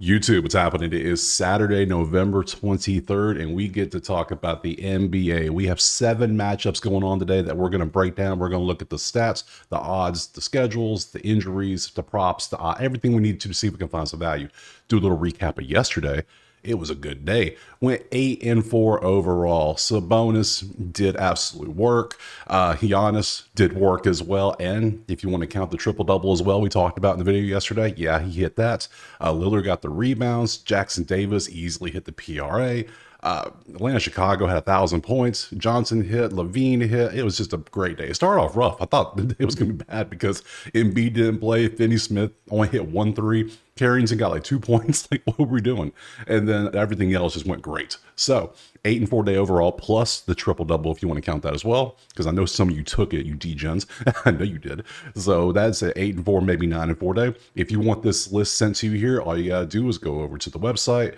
YouTube, what's happening? It is Saturday, November 23rd, and we get to talk about the NBA. We have 7 matchups going on today that we're going to break down. We're going to look at the stats, the odds, the schedules, the injuries, the props, everything we need to see if we can find some value. Do a little recap of yesterday. It was a good day. Went 8-4 overall. Sabonis did absolute work. Giannis did work as well. And if you want to count the triple-double as well, we talked about in the video yesterday, yeah, he hit that. Lillard got the rebounds. Jackson Davis easily hit the PRA. Atlanta, Chicago had 1,000 points. Johnson hit, Levine hit. It was just a great day. It started off rough. I thought it was going to be bad because Embiid didn't play. Finney-Smith only hit 1 3. Carrington got like 2 points. Like, what were we doing? And then everything else just went great. So 8-4 day overall, plus the triple double if you want to count that as well, because I know some of you took it, you degens. I know you did. So that's an 8-4, maybe 9-4 day. If you want this list sent to you here, all you gotta do is go over to the website.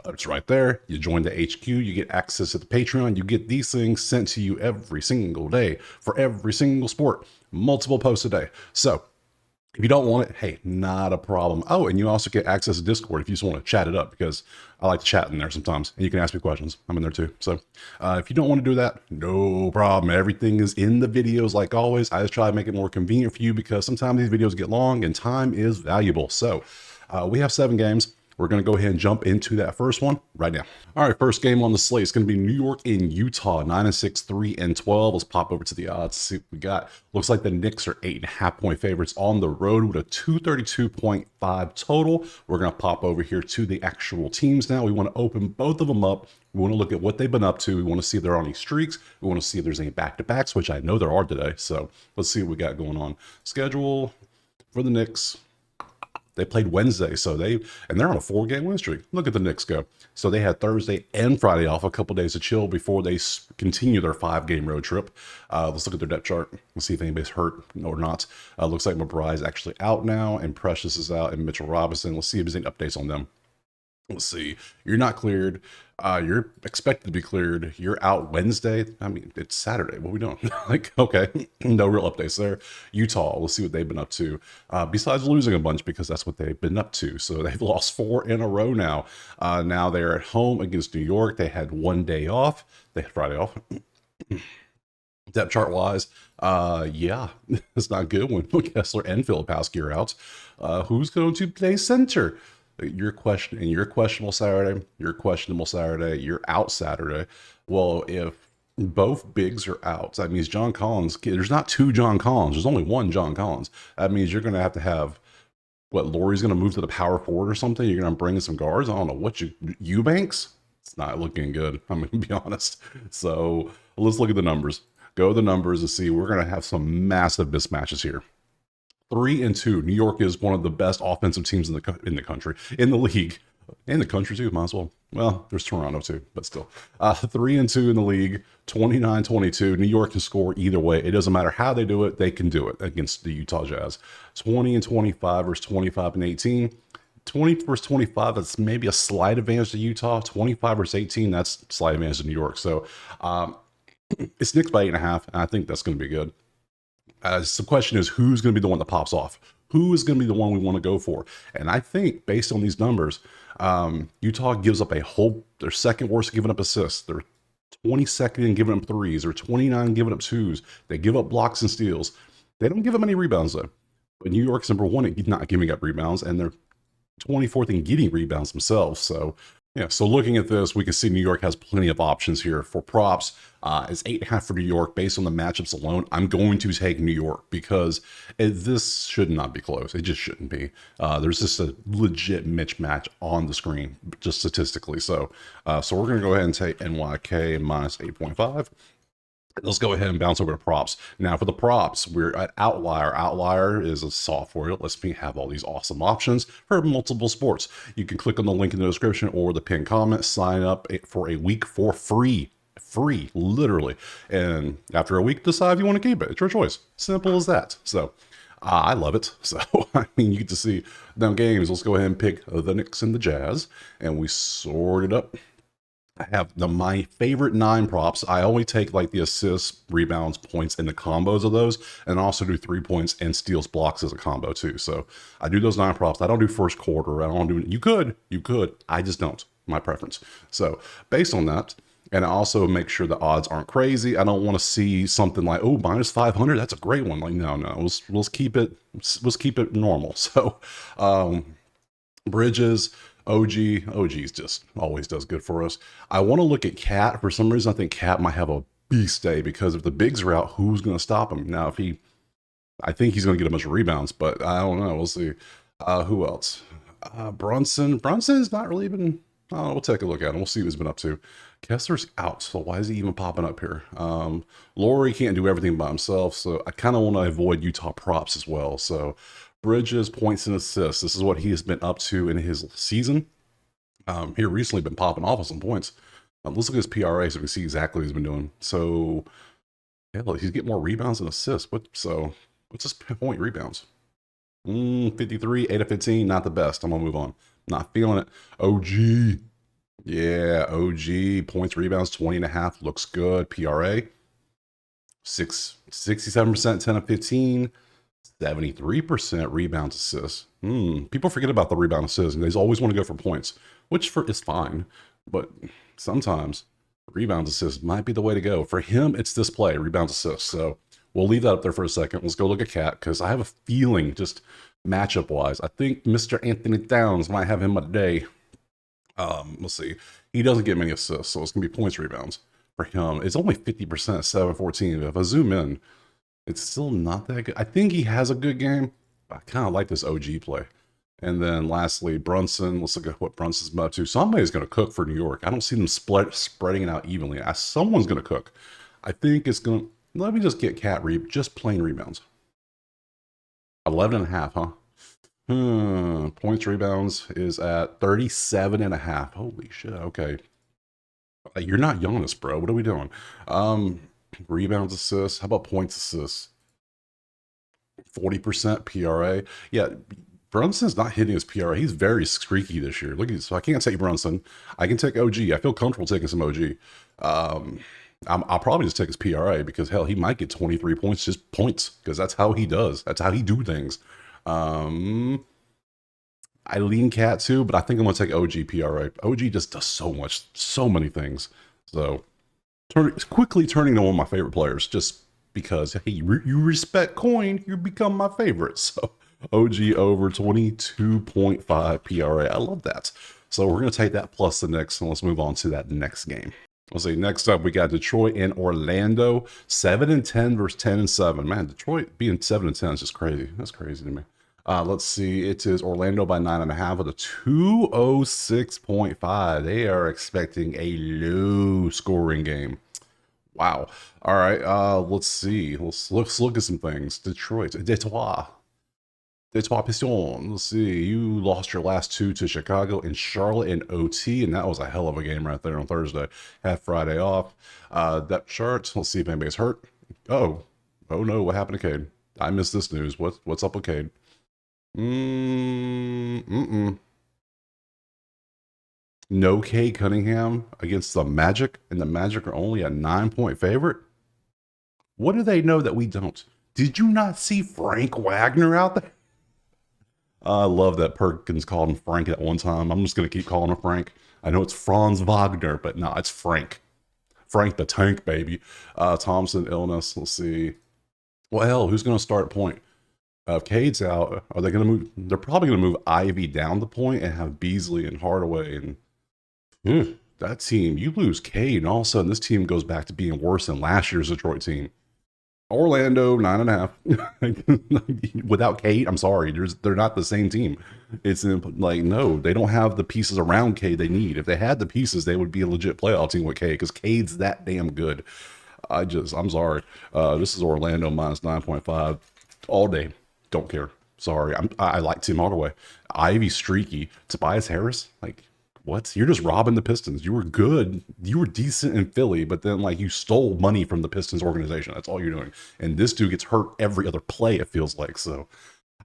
It's right there. You join the HQ, you get access to the Patreon, you get these things sent to you every single day for every single sport, multiple posts a day. So if you don't want it, hey, not a problem. Oh, and you also get access to Discord if you just want to chat it up, because I like to chat in there sometimes, and you can ask me questions. I'm in there too. So if you don't want to do that, no problem. Everything is in the videos like always. I just try to make it more convenient for you because sometimes these videos get long and time is valuable. So we have 7 games. We're going to go ahead and jump into that first one right now. All right, first game on the slate is going to be New York in Utah, 9-6, 3-12. Let's pop over to the odds, see what we got. Looks like the Knicks are 8.5-point favorites on the road with a 232.5 total. We're going to pop over here to the actual teams now. We want to open both of them up. We want to look at what they've been up to. We want to see if there are any streaks. We want to see if there's any back-to-backs, which I know there are today. So let's see what we got going on. Schedule for the Knicks. They played Wednesday, so they're on a 4-game win streak. Look at the Knicks go. So they had Thursday and Friday off, a couple days of chill before they continue their 5-game road trip. Let's look at their depth chart. Let's see if anybody's hurt or not. Looks like McBride's actually out now, and Precious is out, and Mitchell Robinson. Let's see if there's any updates on them. Let's see. You're not cleared. You're expected to be cleared. You're out Wednesday. I mean, it's Saturday. What are we doing? Like, okay, no real updates there. Utah, we'll see what they've been up to. Besides losing a bunch, because that's what they've been up to. So they've lost 4 in a row now. Now they're at home against New York. They had 1 day off. They had Friday off. Depth chart wise, yeah, it's not good when Kessler and Filipowski are out. Who's going to play center? You're questionable Saturday. You're questionable Saturday. You're out Saturday. Well, if both bigs are out, that means John Collins. There's not 2 John Collins. There's only 1 John Collins. That means you're going to have what? Laurie's going to move to the power forward or something. You're going to bring in some guards. I don't know what Eubanks. It's not looking good. I'm going to be honest. So let's look at the numbers. Go to the numbers and see. We're going to have some massive mismatches here. 3-2. New York is one of the best offensive teams in the country, in the league, in the country too. Might as well. Well, there's Toronto too, but still. 3-2 in the league. 29-22. New York can score either way. It doesn't matter how they do it. They can do it against the Utah Jazz. 20-25 versus 25-18. 20 versus 25. That's maybe a slight advantage to Utah. 25 versus 18. That's slight advantage to New York. So it's Knicks by 8.5, and I think that's going to be good. So the question is, who's going to be the one that pops off? Who is going to be the one we want to go for? And I think, based on these numbers, Utah gives up their second worst giving up assists. They're 22nd in giving up threes. They're 29 in giving up twos. They give up blocks and steals. They don't give up any rebounds, though. But New York's number 1 at not giving up rebounds, and they're 24th in getting rebounds themselves. So yeah, so looking at this, we can see New York has plenty of options here for props. It's 8.5 for New York based on the matchups alone. I'm going to take New York because this should not be close. It just shouldn't be. There's just a legit mismatch on the screen, just statistically. So we're going to go ahead and take NYK minus 8.5. Let's go ahead and bounce over to props. Now for the props, we're at Outlier. Outlier is a software that lets me have all these awesome options for multiple sports. You can click on the link in the description or the pinned comment, sign up for a week for free. Free, literally. And after a week, decide if you want to keep it. It's your choice. Simple as that. So I love it. So, I mean, you get to see them games. Let's go ahead and pick the Knicks and the Jazz. And we sort it up. I have my favorite 9 props. I only take like the assists, rebounds, points, and the combos of those, and also do 3 points and steals, blocks as a combo too. So I do those 9 props. I don't do first quarter. I don't do. You could. I just don't. My preference. So based on that, and I also make sure the odds aren't crazy. I don't want to see something like, oh, minus 500. That's a great one. Like, no. Let's keep it. Let's keep it normal. So, Bridges, OG's just always does good for us. I want to look at Cat. For some reason, I think Cat might have a beast day because if the bigs are out, who's going to stop him? Now, I think he's going to get a bunch of rebounds, but I don't know. We'll see. Who else? Brunson's not really even. We'll take a look at him. We'll see what he's been up to. Kessler's out, so why is he even popping up here? Laurie can't do everything by himself, so I kind of want to avoid Utah props as well. So Bridges, points and assists. This is what he has been up to in his season. He recently been popping off with some points. Let's look at his PRA so we can see exactly what he's been doing. So, yeah, look, he's getting more rebounds and assists. What's his point rebounds? 53, 8 of 15, not the best. I'm going to move on. Not feeling it. OG. Yeah, OG, points, rebounds, 20.5, looks good. PRA, 67%, 10 of 15. 73% rebound assists. People forget about the rebound assists, and they always want to go for points, which is fine. But sometimes rebound assists might be the way to go. For him, it's this play, rebound assists. So we'll leave that up there for a second. Let's go look at Cat, because I have a feeling, just matchup-wise, I think Mr. Anthony Downs might have him a day. Let's see. He doesn't get many assists, so it's going to be points, rebounds. For him, it's only 50%, 7-14. If I zoom in, it's still not that good. I think he has a good game. I kind of like this OG play. And then lastly, Brunson. Let's look at what Brunson's up to. Somebody's going to cook for New York. I don't see them spreading it out evenly. Someone's going to cook. I think it's going to... Let me just get Cat just plain rebounds. 11.5, huh? Points, rebounds is at 37.5. Holy shit, okay. You're not Jonas, bro. What are we doing? Rebounds, assists. How about points, assists? 40% PRA. Yeah, Brunson's not hitting his PRA. He's very streaky this year. Look at so I can't take Brunson. I can take OG. I feel comfortable taking some OG. I'll probably just take his PRA because hell, he might get 23 points, just points, because that's how he does. That's how he do things. I lean Cat too, but I think I'm gonna take OG PRA. OG just does so many things. So quickly turning to one of my favorite players, just because hey, you respect coin, you become my favorite. So OG over 22.5 PRA. I love that. So we're gonna take that plus the Knicks, and let's move on to that next game. Let's see. Next up, we got Detroit and Orlando. 7-10 versus 10-7. Man, Detroit being 7-10 is just crazy. That's crazy to me. Let's see. It is Orlando by 9.5 with a 206.5. They are expecting a low scoring game. Wow. All right. Let's see. Let's look at some things. Detroit. Detroit Pistons. Let's see. You lost your last 2 to Chicago and Charlotte in OT, and that was a hell of a game right there on Thursday. Have Friday off. That chart. Let's see if anybody's hurt. Oh no. What happened to Cade? I missed this news. What's up with Cade? No Cade Cunningham against the Magic, and the Magic are only a 9-point favorite. What do they know that we don't? Did you not see Frank Wagner out there? I love that Perkins called him Frank at one time. I'm just going to keep calling him Frank. I know it's Franz Wagner, but no, it's Frank. Frank the Tank, baby. Thompson, illness. Let's see. Well, hell, who's going to start point? If Cade's out, are they going to move? They're probably going to move Ivy down the point and have Beasley and Hardaway. And that team, you lose Cade, and all of a sudden this team goes back to being worse than last year's Detroit team. Orlando 9.5 without Cade. I'm sorry, they're not the same team. It's like no, they don't have the pieces around Cade they need. If they had the pieces, they would be a legit playoff team with Cade because Cade's that damn good. I'm sorry. This is Orlando minus 9.5 all day. Don't care. Sorry. I like Tim Hardaway. Ivy streaky. Tobias Harris. Like what? You're just robbing the Pistons. You were good. You were decent in Philly, but then like you stole money from the Pistons organization. That's all you're doing. And this dude gets hurt every other play, it feels like. So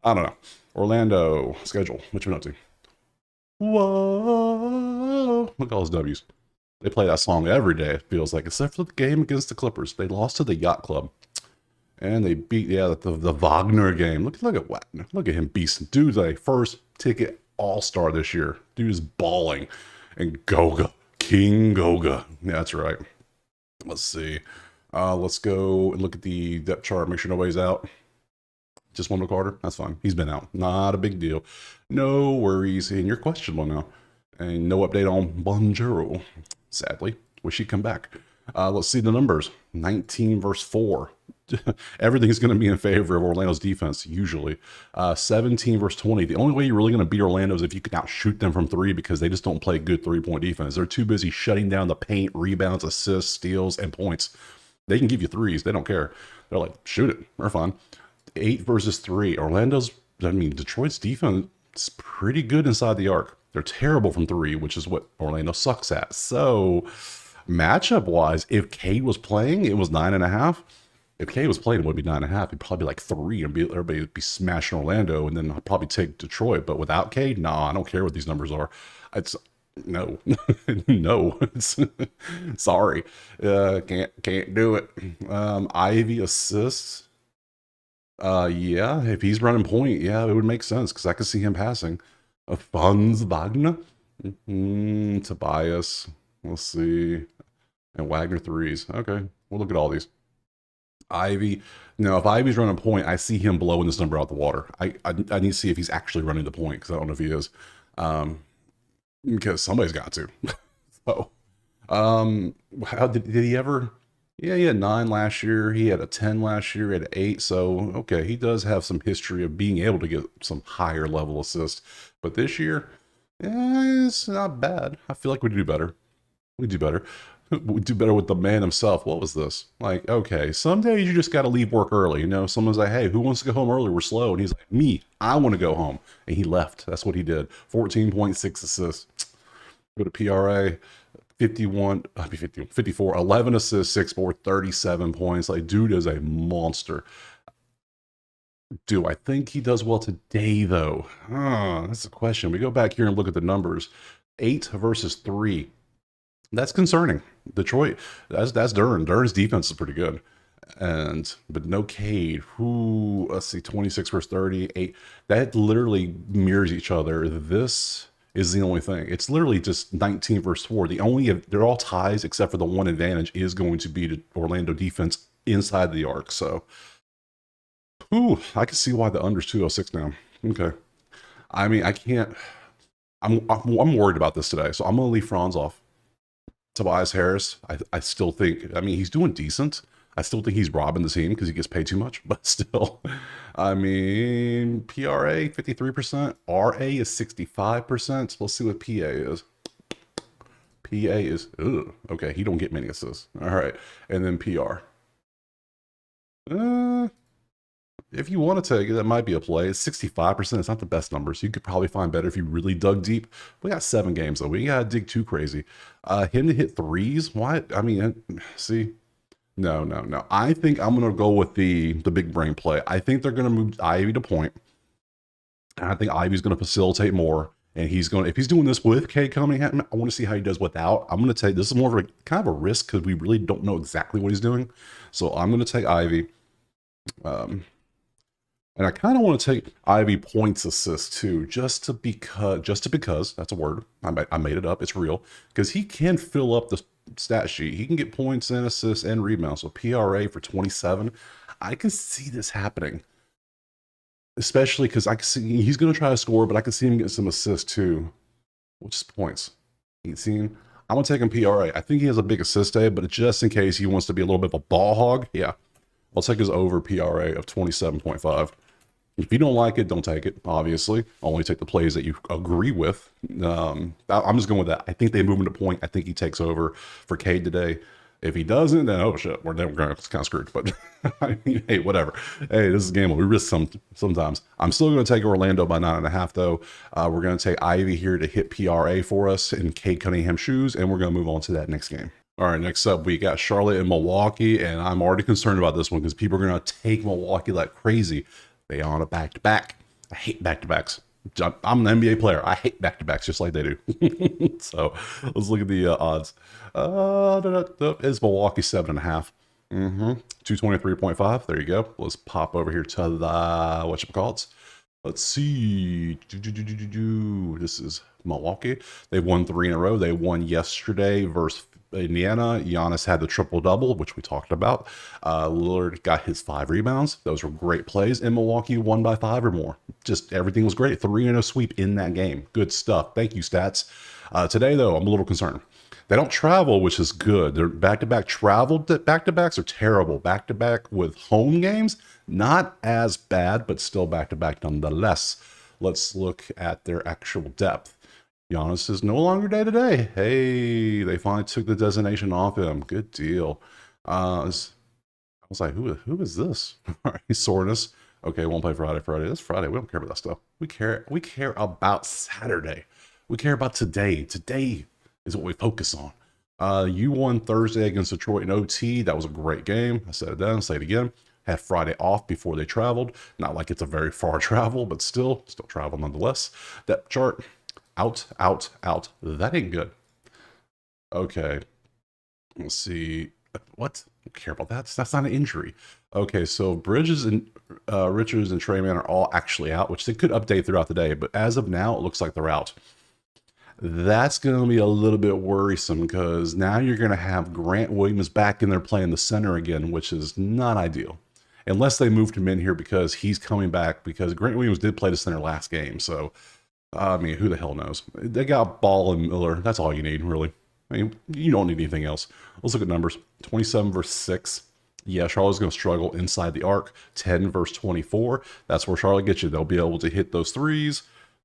I don't know. Orlando schedule. What you been up to? Whoa. Look at all those W's. They play that song every day, it feels like, except for the game against the Clippers. They lost to the Yacht Club. And they beat, yeah, the Wagner game. Look at Wagner. Look at him beasting. Dude's a first ticket all-star this year. Dude is balling. And Goga. King Goga. Yeah, that's right. Let's see. Let's go and look at the depth chart. Make sure nobody's out. Just Wendell Carter. That's fine. He's been out. Not a big deal. No worries. And you're questionable now. And no update on Bonjero. Sadly. Wish he'd come back. Let's see the numbers. 19 versus 4. Everything's going to be in favor of Orlando's defense, usually. 17 versus 20. The only way you're really going to beat Orlando is if you can outshoot them from 3, because they just don't play good 3-point defense. They're too busy shutting down the paint, rebounds, assists, steals, and points. They can give you 3s. They don't care. They're like, shoot it. We're fine. 8 versus 3. Detroit's defense is pretty good inside the arc. They're terrible from 3, which is what Orlando sucks at. So, matchup-wise, if Cade was playing, it was 9.5. If Cade was playing, it would be 9.5. It'd probably be like 3, and everybody would be smashing Orlando, and then I'd probably take Detroit. But without Cade, nah, I don't care what these numbers are. It's no, no. Sorry, can't do it. Ivy assists. Yeah, if he's running point, yeah, it would make sense because I could see him passing. Franz Wagner, Tobias. Let's see, and Wagner 3s. Okay, we'll look at all these. Ivy, no, if Ivy's running point, I see him blowing this number out the water. I need to see if he's actually running the point, because I don't know if he is. Because somebody's got to. So, how did he ever? Yeah, he had 9 last year. He had a 10 last year. He had 8. So, okay, he does have some history of being able to get some higher level assists. But this year, it's not bad. I feel like we do better. We do better. We do better with the man himself. What was this? Like, okay, some days you just got to leave work early. You know, someone's like, hey, who wants to go home early? We're slow. And he's like, me, I want to go home. And he left. That's what he did. 14.6 assists. Go to PRA, 54, 11 assists, 6 board, 37 points. Like, dude is a monster. Do I think he does well today, though? That's the question. We go back here and look at the numbers. 8 versus 3. That's concerning. Detroit, that's Duren. Duren's defense is pretty good. But no Cade. Let's see, 26 versus 38. That literally mirrors each other. This is the only thing. It's literally just 19 versus 4. They're all ties, except for the one advantage is going to be the Orlando defense inside the arc. So, I can see why the under's 206 now. Okay. I mean, I can't. I'm worried about this today, so I'm gonna leave Franz off. Tobias Harris, I still think, I mean, he's doing decent. I still think he's robbing the team because he gets paid too much, but still, I mean, PRA 53%, RA is 65%. Let's see what PA is. PA is, okay, he don't get many assists. All right, and then PR. If you want to take it, that might be a play. It's 65%. It's not the best numbers. You could probably find better if you really dug deep. We got 7 games, though. We got to dig too crazy. Him to hit 3s? Why? I mean, see? No. I think I'm going to go with the big brain play. I think they're going to move Ivy to point. And I think Ivy's going to facilitate more. And if he's doing this with Cade Cunningham, I want to see how he does without. I'm going to take, this is more of a kind of a risk because we really don't know exactly what he's doing. So I'm going to take Ivy. And I kind of want to take Ivy points assist too, just because that's a word. I made it up. It's real because he can fill up the stat sheet. He can get points and assists and rebounds. So PRA for 27. I can see this happening, especially because I can see he's going to try to score, but I can see him get some assists too, which is points. 18. I'm going to take him PRA. I think he has a big assist day, but just in case he wants to be a little bit of a ball hog, yeah, I'll take his over PRA of 27.5. If you don't like it, don't take it, obviously. Only take the plays that you agree with. I'm just going with that. I think they move him to point. I think he takes over for Cade today. If he doesn't, then oh shit, we're kind of screwed. But I mean, hey, whatever. Hey, this is a game we risk sometimes. I'm still going to take Orlando by 9.5 though. We're going to take Ivy here to hit PRA for us in Cade Cunningham shoes, and we're going to move on to that next game. All right, next up, we got Charlotte and Milwaukee, and I'm already concerned about this one because people are going to take Milwaukee like crazy. They are on a back-to-back. I hate back-to-backs. I'm an NBA player. I hate back-to-backs just like they do. So let's look at the odds. It's Milwaukee 7.5. 223.5. There you go. Let's pop over here to the whatchamacallits. Let's see. This is Milwaukee. They've won 3 in a row. They won yesterday versus Indiana. Giannis had the triple-double, which we talked about. Lillard got his 5 rebounds. Those were great plays. And Milwaukee won by 5 or more. Just everything was great. 3-0 sweep in that game. Good stuff. Thank you, stats. Today, though, I'm a little concerned. They don't travel, which is good. Their back-to-back travel back-to-backs are terrible. Back-to-back with home games, not as bad, but still back-to-back nonetheless. Let's look at their actual depth. Giannis is no longer day-to-day. Hey, they finally took the designation off him. Good deal. I was like, who is this? All right, soreness. Okay, won't play Friday. That's Friday. We don't care about that stuff. We care about Saturday. We care about today. Today is what we focus on. You won Thursday against Detroit in OT. That was a great game. I said it then, say it again. Had Friday off before they traveled. Not like it's a very far travel, but still travel nonetheless. Depth chart, out. That ain't good. Okay. Let's see. What? I don't care about that. That's not an injury. Okay, so Bridges and Richards and Trey Mann are all actually out, which they could update throughout the day. But as of now, it looks like they're out. That's going to be a little bit worrisome because now you're going to have Grant Williams back in there playing the center again, which is not ideal. Unless they moved him in here because he's coming back, because Grant Williams did play the center last game. So, I mean, who the hell knows? They got Ball and Miller. That's all you need, really. I mean, you don't need anything else. Let's look at numbers. 27 versus 6. Yeah, Charlotte's going to struggle inside the arc. 10 versus 24. That's where Charlotte gets you. They'll be able to hit those threes.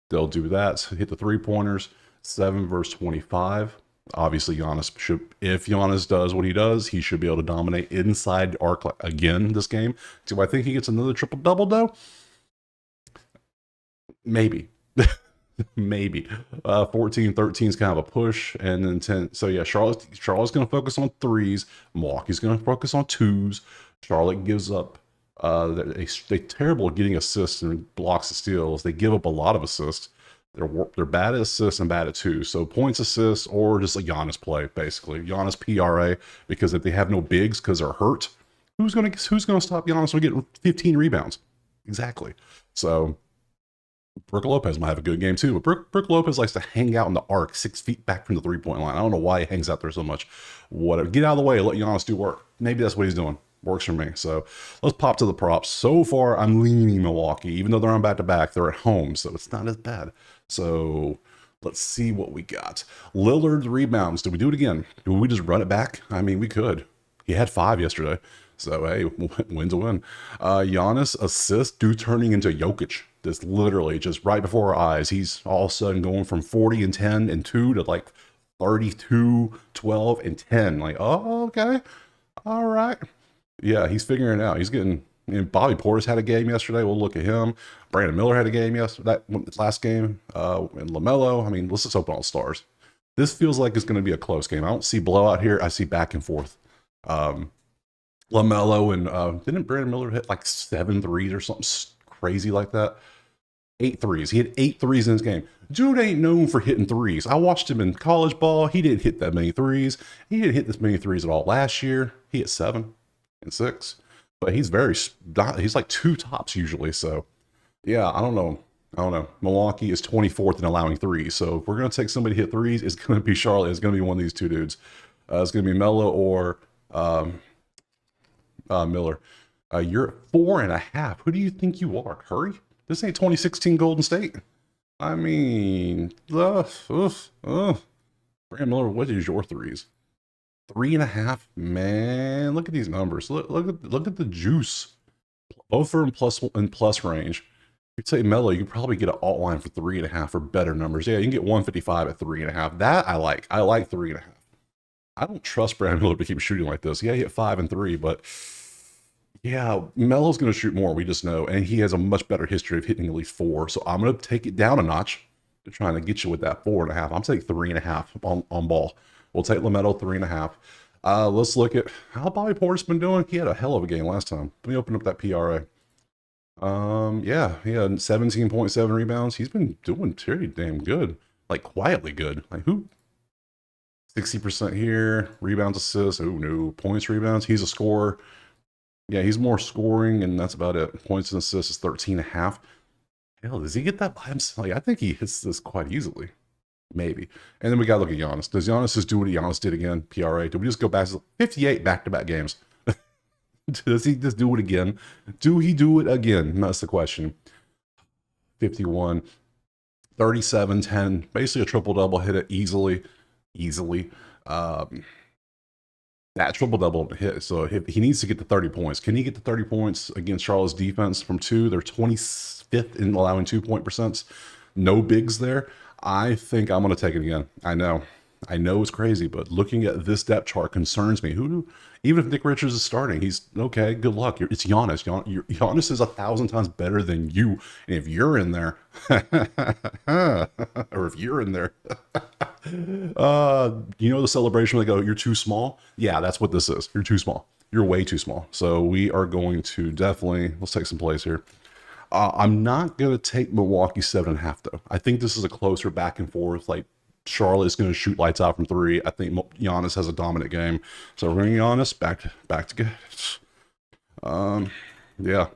They'll do that. Hit the three-pointers. 7 versus 25. Obviously, Giannis should, if Giannis does what he does, he should be able to dominate inside the arc again this game. Do I think he gets another triple-double, though? Maybe. Maybe. 14, 13 is kind of a push, and then 10. So, yeah, Charlotte's going to focus on threes. Milwaukee's going to focus on twos. Charlotte gives up. They're terrible at getting assists and blocks and steals. They give up a lot of assists. They're bad at assists and bad at twos. So points, assists, or just a Giannis play, basically. Giannis PRA, because if they have no bigs because they're hurt, who's gonna stop Giannis from getting 15 rebounds? Exactly. So Brook Lopez might have a good game too, but Brook Lopez likes to hang out in the arc 6 feet back from the 3-point line. I don't know why he hangs out there so much. Whatever. Get out of the way, let Giannis do work. Maybe that's what he's doing. Works for me. So let's pop to the props. So far, I'm leaning Milwaukee. Even though they're on back-to-back, they're at home, so it's not as bad. So let's see what we got. Lillard's rebounds. Did we do it again? Did we just run it back? I mean, we could. He had 5 yesterday. So, hey, win's a win. Giannis assist, dude turning into Jokic. This literally just right before our eyes. He's all of a sudden going from 40 and 10 and 2 to like 32, 12, and 10. Like, oh, okay. All right. Yeah, he's figuring it out. He's getting... Bobby Portis had a game yesterday. We'll look at him. Brandon Miller had a game yesterday. That last game. And LaMelo. I mean, let's just open all stars. This feels like it's going to be a close game. I don't see blowout here. I see back and forth. LaMelo and didn't Brandon Miller hit like 7 threes or something crazy like that? 8 threes. He had 8 threes in this game. Dude ain't known for hitting threes. I watched him in college ball. He didn't hit that many threes. He didn't hit this many threes at all last year. He hit 7 and 6. But he's like 2 tops usually. So, yeah, I don't know. Milwaukee is 24th in allowing threes. So if we're going to take somebody to hit threes, it's going to be Charlotte. It's going to be one of these 2 dudes. It's going to be Melo or Miller. You're at 4.5. Who do you think you are? Curry? This ain't 2016 Golden State. I mean, Brandon Miller, what is your threes? 3.5. Man, look at these numbers. Look at the juice. Both are in plus range. You'd say Melo, you could probably get an alt line for 3.5 or better numbers. Yeah, you can get 155 at 3.5. That I like. I like 3.5. I don't trust Brandon Miller to keep shooting like this. Yeah, he hit 5 and 3, but yeah, Melo's going to shoot more. We just know, and he has a much better history of hitting at least 4. So I'm going to take it down a notch to trying to get you with that 4.5. I'm taking 3.5 on ball. We'll take LaMelo 3.5. Let's look at how Bobby Portis been doing. He had a hell of a game last time. Let me open up that PRA. Yeah, 17.7 rebounds. He's been doing pretty damn good. Like quietly good. Like who 60% here, rebounds, assists. Oh no, points, rebounds. He's a scorer. Yeah, he's more scoring, and that's about it. Points and assists is 13 and a half. Hell, does he get that by himself? Like, I think he hits this quite easily. Maybe. And then we got to look at Giannis. Does Giannis just do what Giannis did again? PRA. Do we just go back to 58 back-to-back games? Does he just do it again? Do he do it again? That's the question. 51, 37, 10. Basically a triple-double. Hit it easily. Easily. That triple-double hit. So he needs to get to 30 points. Can he get to 30 points against Charlotte's defense from 2? They're 25th in allowing 2-point percents. No bigs there. I think I'm going to take it again. I know it's crazy, but looking at this depth chart concerns me. Even if Nick Richards is starting, he's okay. Good luck. It's Giannis. Giannis is 1,000 times better than you. And if you're in there, or if you're in there, the celebration where they go, "You're too small." Yeah, that's what this is. You're too small. You're way too small. So we are going to definitely let's take some plays here. I'm not going to take Milwaukee 7.5 though. I think this is a closer back and forth. Like Charlotte's going to shoot lights out from 3. I think Giannis has a dominant game. So we're going Giannis back to get. Yeah.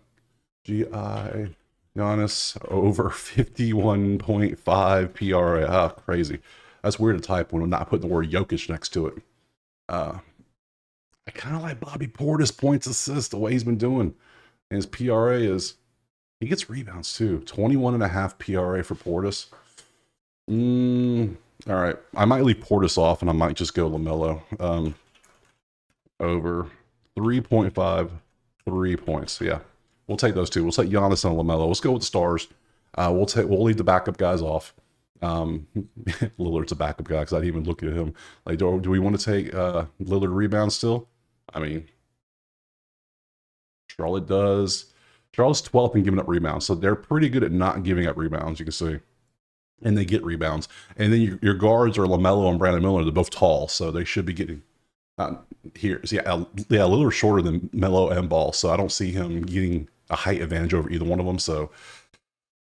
GI Giannis over 51.5 PRA. Ah, crazy. That's weird to type when I'm not putting the word Jokic next to it. I kind of like Bobby Portis points assists the way he's been doing. And his PRA is. He gets rebounds too. 21.5 PRA for Portis. All right. I might leave Portis off and I might just go LaMelo. Over 3.5, 3 points. Yeah. We'll take those two. We'll take Giannis and LaMelo. Let's go with the stars. We'll leave the backup guys off. Lillard's a backup guy because I didn't even look at him. Like, do we want to take Lillard rebounds still? I mean, Charlotte does. Charlotte's 12th in giving up rebounds, so they're pretty good at not giving up rebounds, you can see. And they get rebounds. And then your guards are LaMelo and Brandon Miller. They're both tall, so they should be getting here. So Lillard's shorter than Melo and Ball, so I don't see him getting a height advantage over either one of them. So,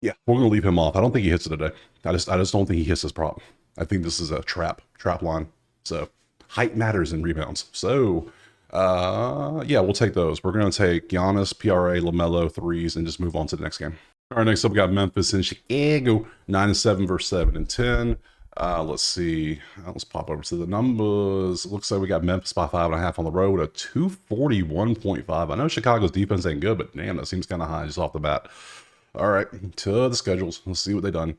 yeah, we're going to leave him off. I don't think he hits it today. I just don't think he hits his prop. I think this is a trap line. So, height matters in rebounds. So, yeah, we'll take those. We're going to take Giannis, PRA, LaMelo, 3s, and just move on to the next game. All right, next up we got Memphis and Chicago, 9-7 versus 7-10. Let's see. Let's pop over to the numbers. It looks like we got Memphis by 5.5 on the road, a 241.5. I know Chicago's defense ain't good, but damn, that seems kind of high just off the bat. All right, to the schedules. Let's see what they've done.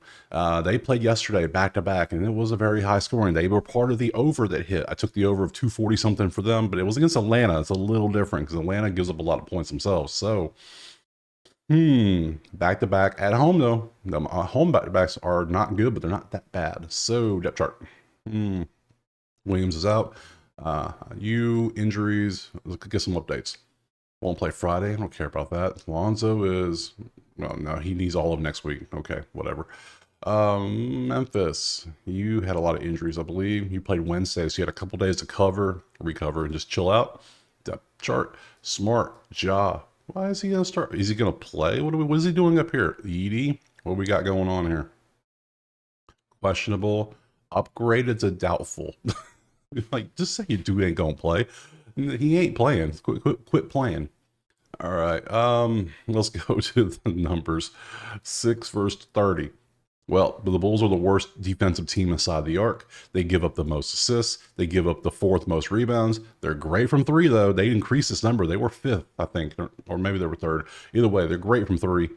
They played yesterday back-to-back, and it was a very high scoring. They were part of the over that hit. I took the over of 240-something for them, but it was against Atlanta. It's a little different because Atlanta gives up a lot of points themselves. So, back-to-back at home, though. The home back-to-backs are not good, but they're not that bad. So, depth chart. Williams is out. Injuries. Let's get some updates. Won't play Friday. I don't care about that. Lonzo is... Well, no, he needs all of next week. Okay, whatever. Memphis, you had a lot of injuries, I believe. You played Wednesday, so you had a couple days to recover, and just chill out. Depth chart. Smart. Ja. Why is he going to start? Is he going to play? What is he doing up here? Edie? What we got going on here? Questionable. Upgraded to doubtful. Like, just say your dude ain't going to play. He ain't playing. Quit playing. All right, let's go to the numbers. 6 versus 30. Well, the Bulls are the worst defensive team inside the arc. They give up the most assists. They give up the 4th most rebounds. They're great from 3, though. They increased this number. They were 5th, I think, or maybe they were 3rd. Either way, they're great from 3.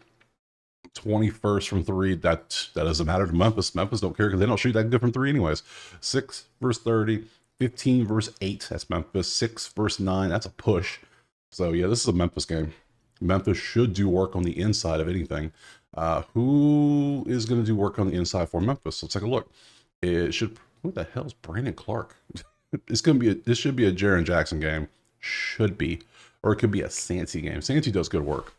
21st from 3. That doesn't matter to Memphis. Memphis don't care because they don't shoot that good from 3 anyways. 6 versus 30. 15 versus 8. That's Memphis. 6 versus 9. That's a push. So, yeah, this is a Memphis game. Memphis should do work on the inside of anything. Who is going to do work on the inside for Memphis? Let's take a look. It should... Who the hell is Brandon Clark? This should be a Jaren Jackson game. Should be. Or it could be a Santi game. Santi does good work.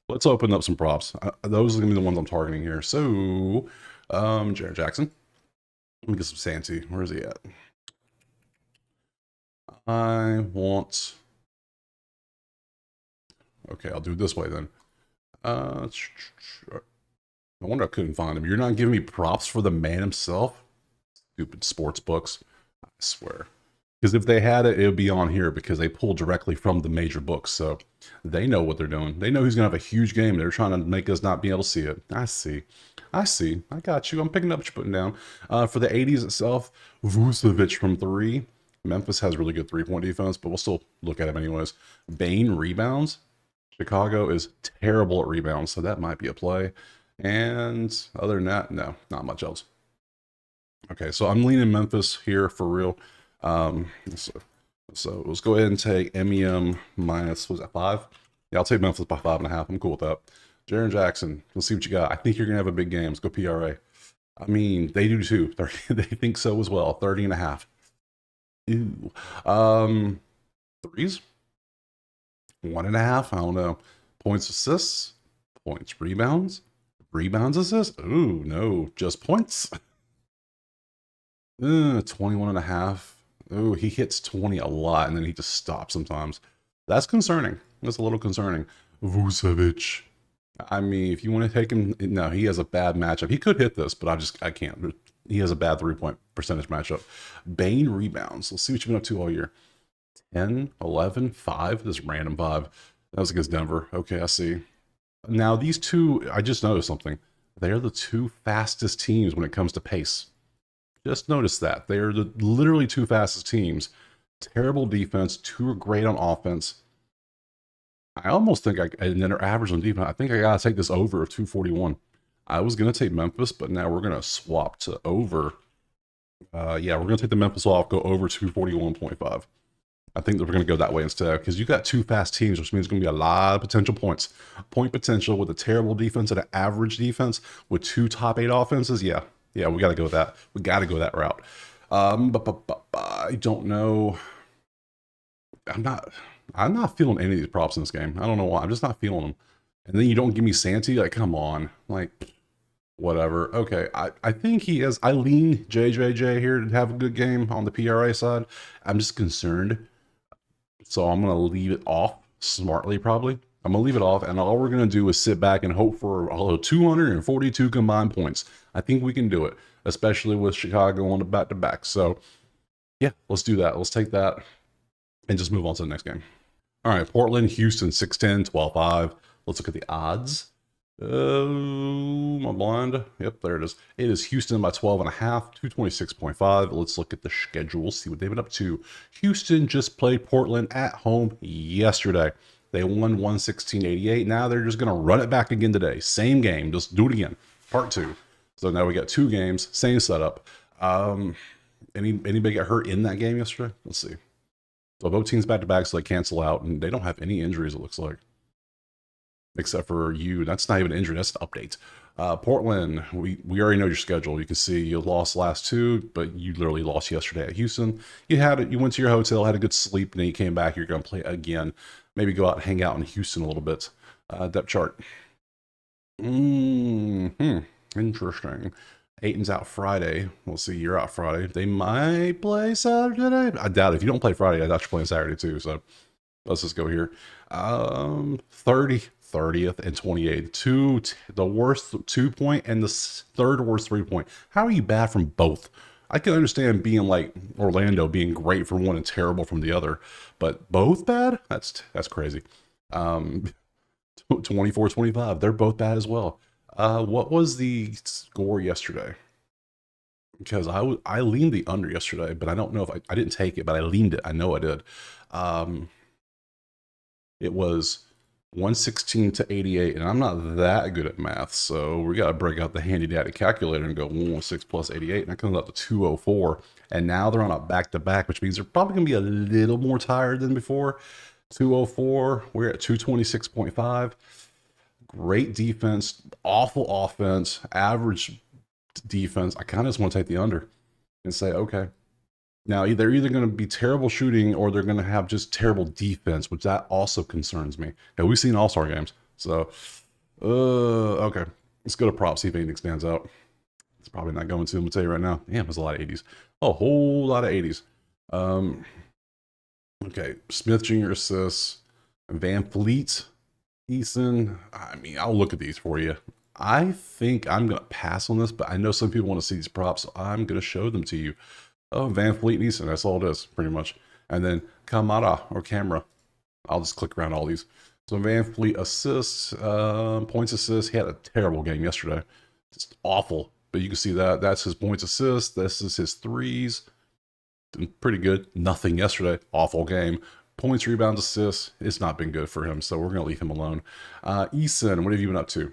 Let's open up some props. Those are going to be the ones I'm targeting here. So, Jaren Jackson. Let me get some Santi. Where is he at? I want... Okay, I'll do it this way then. No wonder I couldn't find him. You're not giving me props for the man himself? Stupid sports books. I swear. Because if they had it, it would be on here because they pull directly from the major books. So they know what they're doing. They know he's going to have a huge game. They're trying to make us not be able to see it. I see. I see. I got you. I'm picking up what you're putting down. For the 80s itself, Vucevic from three. Memphis has really good three-point defense, but we'll still look at him anyways. Bane rebounds. Chicago is terrible at rebounds, so that might be a play. And other than that, no, not much else. Okay, so I'm leaning Memphis here for real. So let's go ahead and take MEM minus, was that 5? Yeah, I'll take Memphis by 5.5. I'm cool with that. Jaren Jackson, let's see what you got. I think you're going to have a big game. Let's go PRA. I mean, they do too. They think so as well. 30.5. Ooh. Threes? 1.5. I don't know. Points, assists, points, rebounds, rebounds, assists. Ooh, no, just points. 21.5. Ooh, he hits 20 a lot, and then he just stops sometimes. That's concerning. That's a little concerning. Vucevic. I mean, if you want to take him, no, he has a bad matchup. He could hit this, but I can't. He has a bad 3-point percentage matchup. Bane rebounds. Let's see what you've been up to all year. 10, 11, 5. This random 5. That was against Denver. Okay, I see. Now, these two, I just noticed something. They're the two fastest teams when it comes to pace. Just notice that. They're the literally two fastest teams. Terrible defense. Two are great on offense. I almost think and then their average on defense, I think I got to take this over of 241. I was going to take Memphis, but now we're going to swap to over. Yeah, we're going to take the Memphis off, go over 241.5. I think that we're going to go that way instead because you got two fast teams, which means there's going to be a lot of potential points. Point potential with a terrible defense and an average defense with two top 8 offenses. Yeah, we got to go with that. We got to go that route. I don't know. I'm not feeling any of these props in this game. I don't know why. I'm just not feeling them. And then you don't give me Santi. Like, come on. Like, whatever. Okay, I think he is. I lean JJJ here to have a good game on the PRA side. I'm just concerned. So I'm going to leave it off smartly, probably. I'm going to leave it off, and all we're going to do is sit back and hope for 242 combined points. I think we can do it, especially with Chicago on the back-to-back. So, yeah, let's do that. Let's take that and just move on to the next game. All right, Portland, Houston, 6-10, 12-5. Let's look at the odds. My blind. Yep, there it is. It is Houston by 12.5, 226.5. Let's look at the schedule, see what they've been up to. Houston just played Portland at home yesterday. They won 116-88. Now they're just going to run it back again today. Same game, just do it again. Part 2. So now we got 2 games, same setup. Anybody get hurt in that game yesterday? Let's see. So both teams back-to-back, so they cancel out, and they don't have any injuries, it looks like. Except for you. That's not even an injury, that's an update. Portland, we already know your schedule. You can see you lost last 2, but you literally lost yesterday at Houston. You went to your hotel, had a good sleep, and then you came back. You're going to play again. Maybe go out and hang out in Houston a little bit. Depth chart. Interesting. Aiton's out Friday. We'll see. You're out Friday. They might play Saturday. I doubt it. If you don't play Friday, I doubt you're playing Saturday too. So let's just go here. 30th and 28th. The worst 2-point and the third worst 3-point. How are you bad from both? I can understand being like Orlando being great from one and terrible from the other, but both bad? That's crazy. 24-25. They're both bad as well. What was the score yesterday? Because I leaned the under yesterday, but I don't know if I didn't take it, but I leaned it. I know I did. It was 116-88, and I'm not that good at math, so we got to break out the handy dandy calculator and go 116 plus 88, and that comes out to 204. And now they're on a back-to-back, which means they're probably going to be a little more tired than before. 204, we're at 226.5. Great defense, awful offense, average defense. I kind of just want to take the under and say, okay. Now, they're either going to be terrible shooting or they're going to have just terrible defense, which that also concerns me. Now, we've seen all-star games. So, okay. Let's go to props, see if anything stands out. It's probably not going to. I'm going to tell you right now. Damn, there's a lot of 80s. A whole lot of 80s. Okay. Smith Jr. assists. Van Fleet. Eason, I mean, I'll look at these for you. I think I'm going to pass on this, but I know some people want to see these props, so I'm going to show them to you. Oh, Van Fleet and Eason, that's all it is, pretty much. And then Kamara or Camera. I'll just click around all these. So Van Fleet assists, points assists. He had a terrible game yesterday. Just awful. But you can see that. That's his points assists. This is his threes. Pretty good. Nothing yesterday. Awful game. Points, rebounds, assists. It's not been good for him, so we're going to leave him alone. Eason, what have you been up to?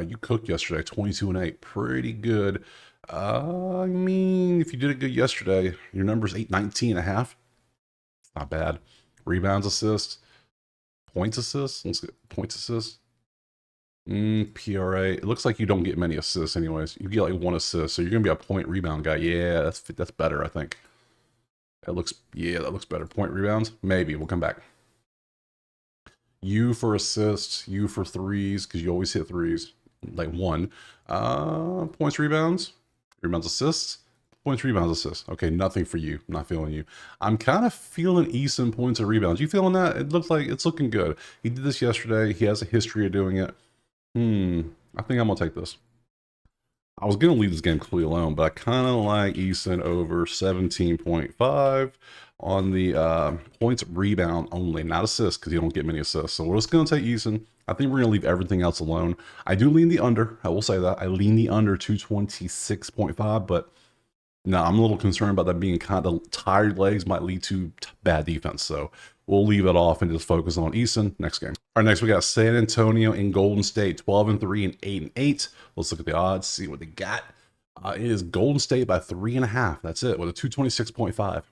You cooked yesterday, 22 and 8. Pretty good. I mean, if you did it good yesterday, your number's 19 and a half. It's not bad. Rebounds, assists. Points, assists. Let's get points, assists. PRA. It looks like you don't get many assists anyways. You get like 1 assist, so you're going to be a point rebound guy. Yeah, that's better, I think. That looks better. Point rebounds? Maybe. We'll come back. U for assists, U for threes, because you always hit threes. Like 1. Points, rebounds, assists, points, rebounds, assists. Okay, nothing for you. I'm not feeling you. I'm kind of feeling Eason points and rebounds. You feeling that? It looks like it's looking good. He did this yesterday. He has a history of doing it. I think I'm going to take this. I was going to leave this game completely alone, but I kind of like Eason over 17.5 on the points rebound only, not assists, because you don't get many assists. So we're just going to take Eason. I think we're going to leave everything else alone. I do lean the under. I will say that. I lean the under 226.5, but no, I'm a little concerned about that being kind of tired legs might lead to bad defense. So we'll leave it off and just focus on Eason. Next game. All right, next we got San Antonio and Golden State, 12 and 3 and 8 and 8. Let's look at the odds, see what they got. It is Golden State by 3.5. That's it, with a 226.5.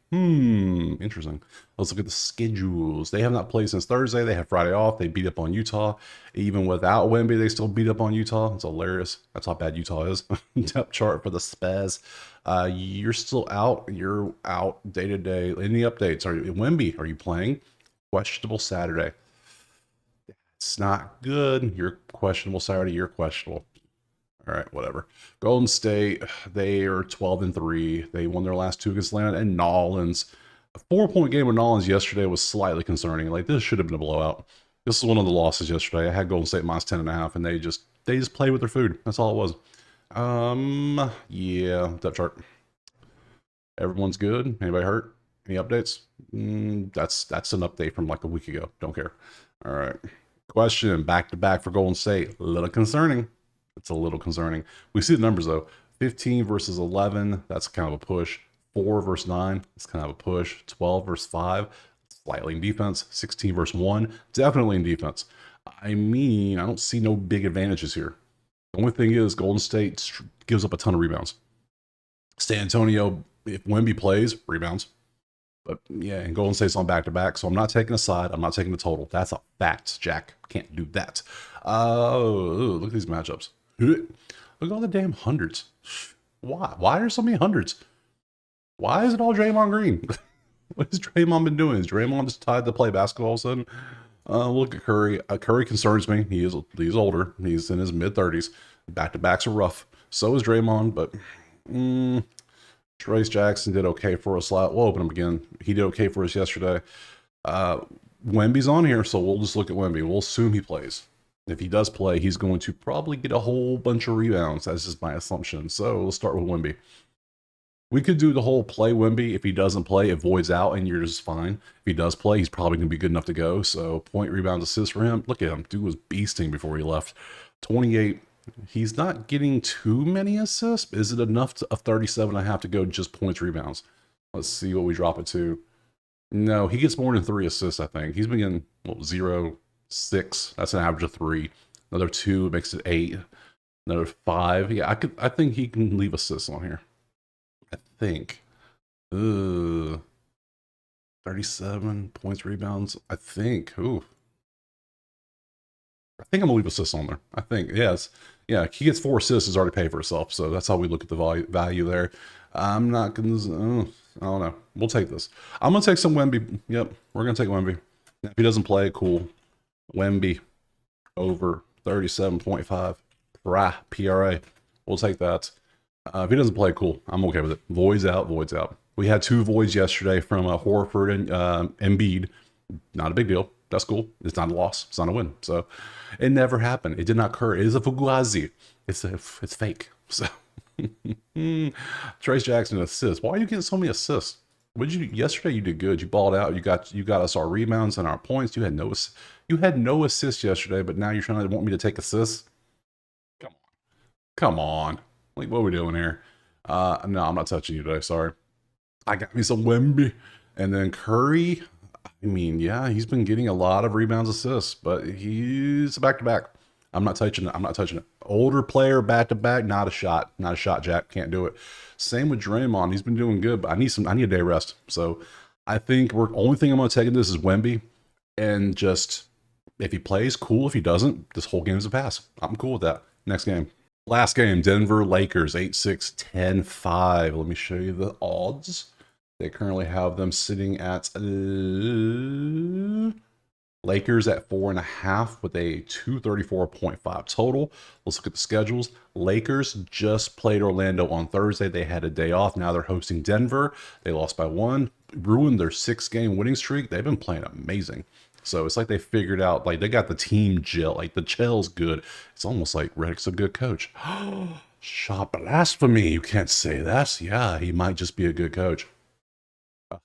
Interesting. Let's look at the schedules. They have not played since Thursday. They have Friday off. They beat up on Utah. Even without Wemby, they still beat up on Utah. It's hilarious. That's how bad Utah is. Depth chart for the Spurs. You're still out. You're out day to day. Any updates? Wemby, are you playing? Questionable Saturday. It's not good. You're questionable Saturday. You're questionable. All right, whatever. Golden State, they are 12 and 3. They won their last 2 against Atlanta and Nolans. A 4-point game with Nolans yesterday was slightly concerning. Like, this should have been a blowout. This is one of the losses yesterday. I had Golden State minus 10.5, and they just played with their food. That's all it was. Yeah, depth chart. Everyone's good. Anybody hurt? Any updates? That's an update from like a week ago. Don't care. All right. Question, back-to-back for Golden State. A little concerning. It's a little concerning. We see the numbers though. 15 versus 11, that's kind of a push. 4 versus 9, it's kind of a push. 12 versus 5, slightly in defense. 16 versus 1, definitely in defense. I mean, I don't see no big advantages here. The only thing is Golden State gives up a ton of rebounds. San Antonio, if Wemby plays, rebounds. But yeah, and Golden State's on back-to-back, so I'm not taking a side. I'm not taking the total. That's a fact, Jack. Can't do that. Look at these matchups. Look at all the damn hundreds. Why? Why are so many hundreds? Why is it all Draymond Green? What has Draymond been doing? Is Draymond just tied to play basketball all of a sudden? Look at Curry. Curry concerns me. He's older. He's in his mid-30s. Back-to-backs are rough. So is Draymond, but Trace Jackson did okay for us. We'll open him again. He did okay for us yesterday. Wemby's on here, so we'll just look at Wemby. We'll assume he plays. If he does play, he's going to probably get a whole bunch of rebounds. That's just my assumption. So we'll start with Wemby. We could do the whole play Wemby. If he doesn't play, it voids out and you're just fine. If he does play, he's probably going to be good enough to go. So point, rebounds, assists for him. Look at him. Dude was beasting before he left. 28. He's not getting too many assists. Is it enough to a 37.5 to go just points, rebounds? Let's see what we drop it to. No, he gets more than 3 assists, I think. He's been getting 0, 6. That's an average of 3. Another 2 makes it 8. Another 5. Yeah, I think he can leave assists on here. I think. 37 points, rebounds. I think. Ooh. I think I'm gonna leave assists on there. I think, yes. Yeah, he gets 4 assists, is already paid for itself. So that's how we look at the value there. I'm not gonna, I don't know. We'll take this. I'm gonna take some Wemby. Yep, we're gonna take Wemby. If he doesn't play, cool. Wemby over 37.5 PRA. We'll take that. If he doesn't play, cool. I'm okay with it. Voids out, We had 2 voids yesterday from Horford and Embiid. Not a big deal. That's cool. It's not a loss. It's not a win. So it never happened. It did not occur. It is a fugazi. It's fake. So Trace Jackson assists. Why are you getting so many assists? What did you yesterday? You did good. You balled out. You got us our rebounds and our points. You had no assists yesterday, but now you're trying to want me to take assists. Come on, come on. Like, what are we doing here? No, I'm not touching you today. Sorry. I got me some Wemby, and then Curry. I mean, yeah, he's been getting a lot of rebounds, assists, but he's back to back. I'm not touching it. I'm not touching it. Older player, back to back, not a shot. Not a shot, Jack. Can't do it. Same with Draymond. He's been doing good, but I need a day rest. So I think only thing I'm going to take in this is Wemby, and just if he plays, cool. If he doesn't, this whole game is a pass. I'm cool with that. Next game. Last game, Denver Lakers, 8-6, 10-5. Let me show you the odds. They currently have them sitting at Lakers at 4.5 with a 234.5 total. Let's look at the schedules. Lakers just played Orlando on Thursday. They had a day off. Now they're hosting Denver. They lost by 1, ruined their 6-game winning streak. They've been playing amazing. So it's like they figured out, like they got the team gel. Like the gel's good. It's almost like Redick's a good coach. Shot blasphemy. You can't say that. Yeah, he might just be a good coach.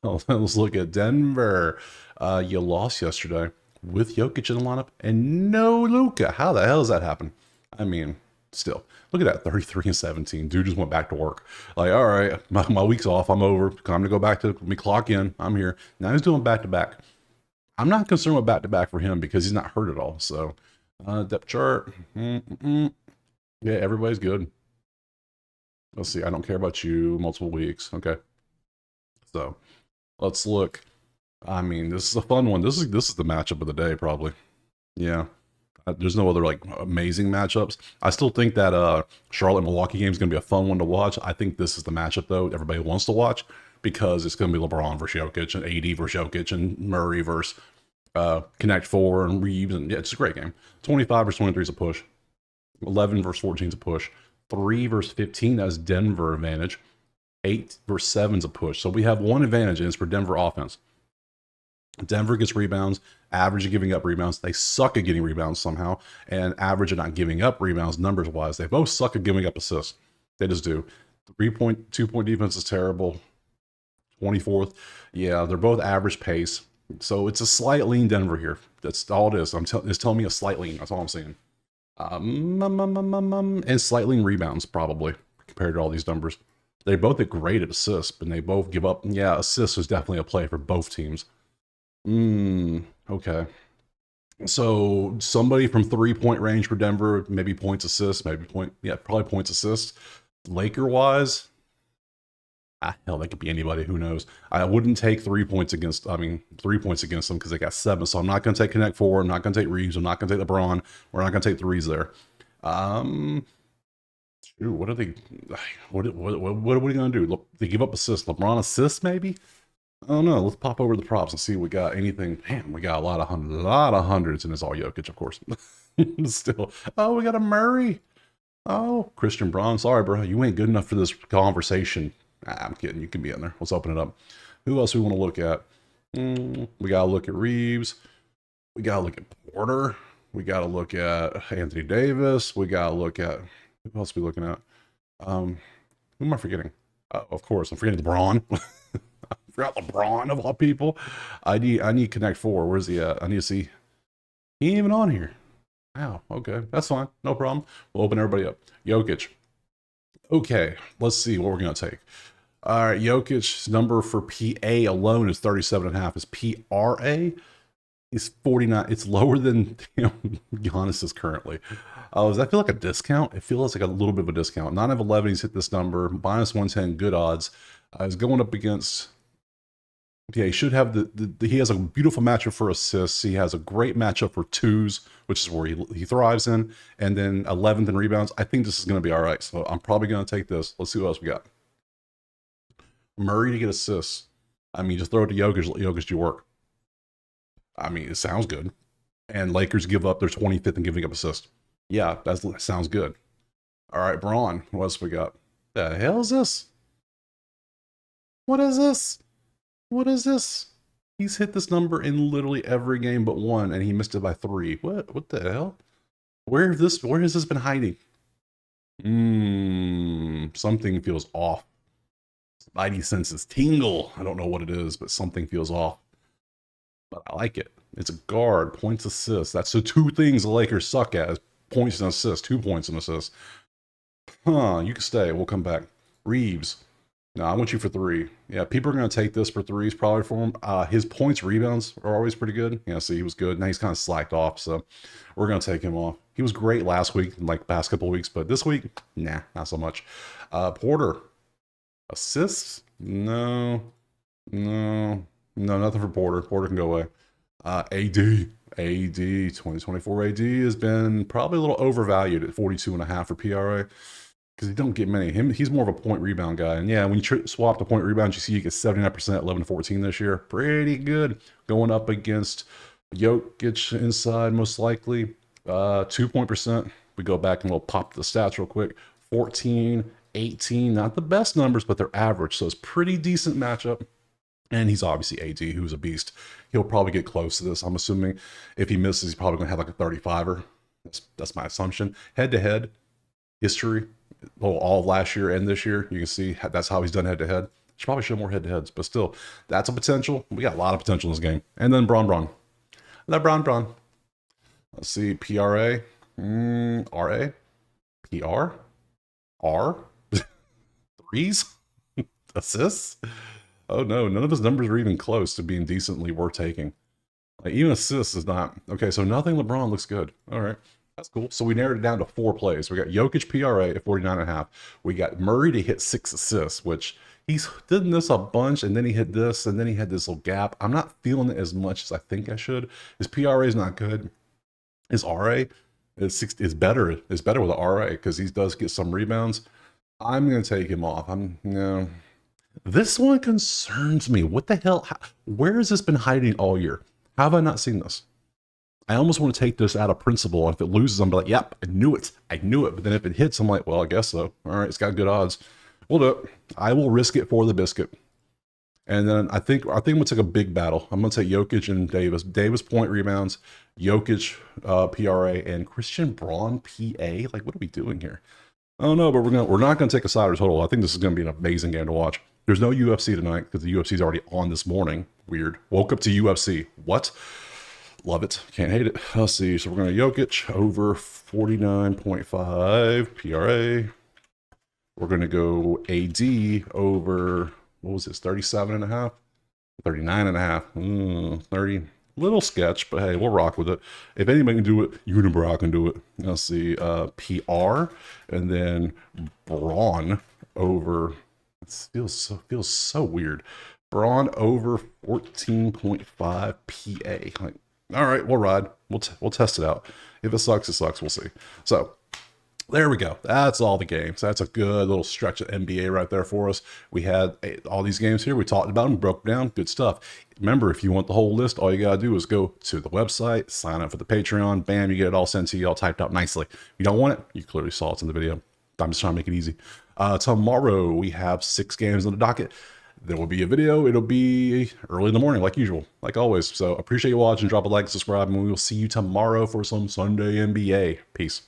Let's look at Denver. You lost yesterday with Jokic in the lineup and no Luka. How the hell does that happen? I mean, still, look at that, 33-17. Dude just went back to work. Like, all right, my week's off. I'm over. Time to go back to me. Clock in. I'm here. Now he's doing back to back. I'm not concerned with back to back for him because he's not hurt at all. So, depth chart. Yeah, everybody's good. Let's see. I don't care about you. Multiple weeks. Okay. So. Let's look. I mean, this is a fun one. This is the matchup of the day, probably. Yeah. There's no other like amazing matchups. I still think that Charlotte Milwaukee game is going to be a fun one to watch. I think this is the matchup though everybody wants to watch because it's going to be LeBron versus Jokic and AD versus Jokic and Murray versus Connect Four and Reeves, and yeah, it's a great game. 25 versus 23 is a push. 11 versus 14 is a push. 3 versus 15, that's Denver advantage. 8 versus 7 is a push. So we have one advantage, and it's for Denver offense. Denver gets rebounds, average of giving up rebounds. They suck at getting rebounds somehow, and average of not giving up rebounds numbers-wise. They both suck at giving up assists. They just do. 3-point, 2-point defense is terrible. 24th. Yeah, they're both average pace. So it's a slight lean Denver here. That's all it is. It's telling me a slight lean. That's all I'm saying. And slight lean rebounds, probably, compared to all these numbers. They both get great at assists, and they both give up. Yeah, assists is definitely a play for both teams. Okay. So somebody from 3-point range for Denver, maybe points assists, probably points assists. Laker-wise, hell, that could be anybody. Who knows? I wouldn't take 3 points against them because they got 7. So I'm not going to take Connect Four. I'm not going to take Reeves. I'm not going to take LeBron. We're not going to take threes there. What are they? What are we going to do? Look, they give up assists. LeBron assists, maybe? I don't know. Let's pop over the props and see if we got anything. Man, we got a lot of hundreds, and it's all Jokic, of course. Still, oh, we got a Murray. Oh, Christian Braun. Sorry, bro, you ain't good enough for this conversation. I'm kidding. You can be in there. Let's open it up. Who else we want to look at? We gotta look at Reeves. We gotta look at Porter. We gotta look at Anthony Davis. We gotta look at who else are we looking at? Who am I forgetting? Of course, I'm forgetting LeBron. I forgot LeBron of all people. I need Connect Four. Where's he at? I need to see. He ain't even on here. Wow. Okay, that's fine. No problem. We'll open everybody up. Jokic. Okay, let's see what we're gonna take. All right, Jokic's number for PA alone is 37.5. His PRA is 49. It's lower than Giannis's currently. Does that feel like a discount? It feels like a little bit of a discount. 9 of 11, he's hit this number. Minus 110, good odds. He's going up against. Yeah, he should have he has a beautiful matchup for assists. He has a great matchup for twos, which is where he thrives in. And then 11th in rebounds. I think this is going to be all right. So I'm probably going to take this. Let's see what else we got. Murray to get assists. I mean, just throw it to Jokic, let Jokic do work. I mean, it sounds good. And Lakers give up their 25th in giving up assists. Yeah, that sounds good. All right, Braun. What else we got? The hell is this? What is this? What is this? He's hit this number in literally every game but one, and he missed it by 3. What the hell? Where has this been hiding? Something feels off. Spidey senses tingle. I don't know what it is, but something feels off. But I like it. It's a guard, points, assists. That's the two things the Lakers suck at: is points and assists. 2 points and assists. Huh, you can stay. We'll come back. Reeves. No, I want you for 3. Yeah, people are going to take this for 3s probably for him. His points, rebounds are always pretty good. Yeah, see, he was good. Now he's kind of slacked off, so we're going to take him off. He was great last week, like past couple of weeks, but this week, nah, not so much. Porter. Assists? No, nothing for Porter. Porter can go away. AD. 2024 AD has been probably a little overvalued at 42.5 for PRA because you don't get many. He's more of a point rebound guy. And yeah, when you swap the point rebounds, you see you get 79%, 11-14 this year. Pretty good. Going up against Jokic inside, most likely. 2-point percent. We go back and we'll pop the stats real quick. 14, 18, not the best numbers, but they're average. So it's pretty decent matchup. And he's obviously AD, who's a beast. He'll probably get close to this. I'm assuming if he misses, he's probably going to have like a 35er. That's my assumption. Head-to-head history, all of last year and this year, you can see that's how he's done head-to-head. Should probably show more head-to-heads, but still, that's a potential. We got a lot of potential in this game. And then Bron. Let's see, PRA, RA, PR, R, threes, assists. Oh no, none of his numbers are even close to being decently worth taking. Like, even assists is not. Okay, so nothing LeBron looks good. All right, that's cool. So we narrowed it down to 4 plays. We got Jokic PRA at 49.5. We got Murray to hit 6 assists, which he's did this a bunch, and then he hit this, and then he had this little gap. I'm not feeling it as much as I think I should. His PRA is not good. His RA is better. It's better with the RA because he does get some rebounds. I'm gonna take him off. No. This one concerns me. What the hell? Where has this been hiding all year? How have I not seen this? I almost want to take this out of principle. And if it loses, I'm like, yep, I knew it. But then if it hits, I'm like, well, I guess so. All right, it's got good odds. We'll do it. I will risk it for the biscuit. And then I think I'm gonna take a big battle. I'm gonna take Jokic and Davis. Davis point rebounds, Jokic PRA, and Christian Braun PA. Like, what are we doing here? I don't know, but we're not gonna take a side or total. I think this is gonna be an amazing game to watch. There's no UFC tonight because the UFC is already on this morning. Weird. Woke up to UFC. What? Love it. Can't hate it. Let's see. So we're going to Jokic over 49.5 PRA. We're going to go AD over, what was this, 37.5? 39.5. 30. Little sketch, but hey, we'll rock with it. If anybody can do it, Unibrow can do it. Let's see. PR. And then Braun over... It feels so weird. Braun over 14.5 PA. Like, all right, we'll ride. We'll test it out. If it sucks, it sucks. We'll see. So there we go. That's all the games. That's a good little stretch of NBA right there for us. We had all these games here. We talked about them, broke down. Good stuff. Remember, if you want the whole list, all you got to do is go to the website, sign up for the Patreon. Bam, you get it all sent to you, all typed out nicely. If you don't want it, you clearly saw it in the video. I'm just trying to make it easy. Tomorrow, we have 6 games on the docket. There will be a video. It'll be early in the morning, like usual, like always. So appreciate you watching. Drop a like, subscribe, and we will see you tomorrow for some Sunday NBA. Peace.